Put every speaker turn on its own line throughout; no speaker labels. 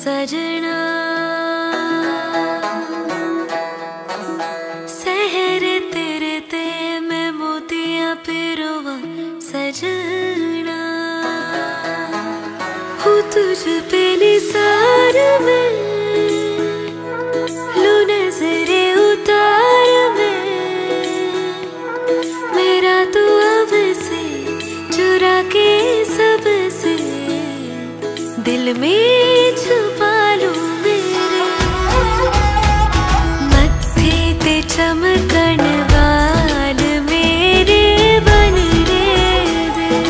सजना सहरे तेरे ते मैं मोतियां पिरोवा सजना हूँ तुझ पे निसार में लू नजरे उतार में मेरा तू अब से चुरा के सबसे दिल में छुपा लूं मेरे मत्थे ते चमकण वाल मेरे बनने दे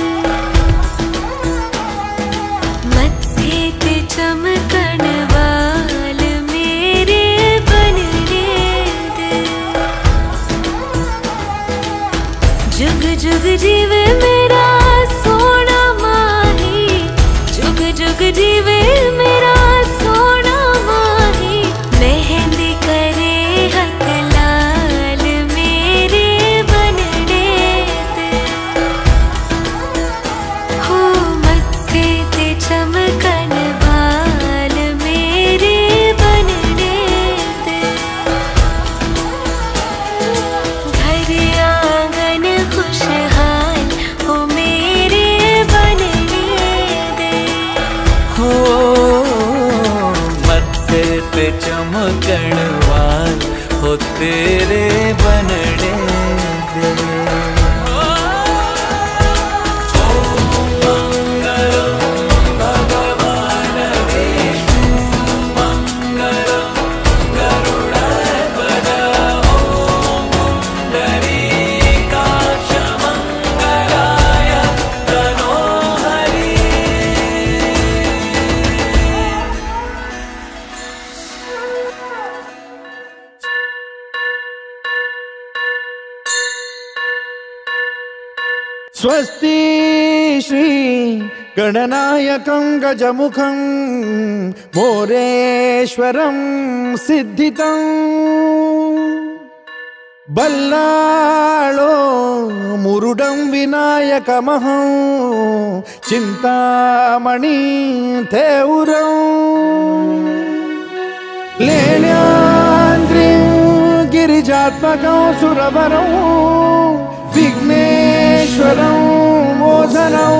मत्थे ते चमकण वाल मेरे बनने दे जुग जुग जीवे मेरा सोना माही जुग जुग जीवे मेरा सोना माही मेहंदी करे हक लाल मेरे बनने दे हो मत्थे ते चमकन वाल मेरे बनने दे घर आंगन खुशहाल हो मेरे बनने दे
हो मत्थे ते चमकण वाल हो तेरे बनने दे
स्वस्ति श्री गणनायकं गजमुखं मोरेश्वरं सिद्धितं बल्लाळो मुरुडं विनायकमहं चिंतामणि थेउरं लेण्याद्रिं गिरिजात्मकं सुरवरं विघ्नेश्वरं मोचनं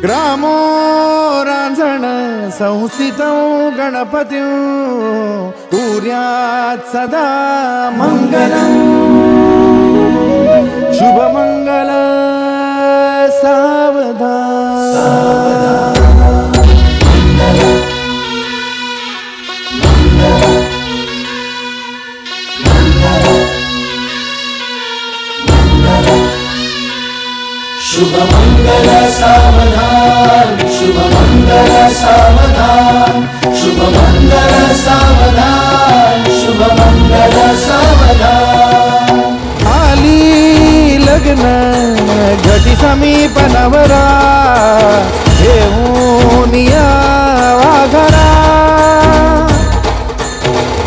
ग्रामो रांझण संस्थितं गणपतिं कुर्यात् सदा मंगलं शुभमंगल सावधान
शुभ मंगल सावधान शुभ मंगल सावधान शुभ मंगल सावधान शुभ मंगल सावधान
आली लग्न घटी समीप नवरा घेऊनिया वाघरा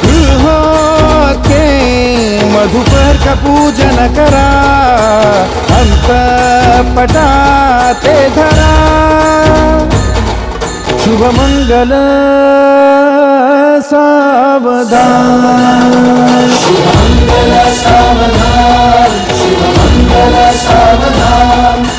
गृहोत्के मधुपर का पूजन करा अंतपटा ते धरा शुभ मंगल सावधान
शुभ मंगल सावधान शुभ मंगल सावधान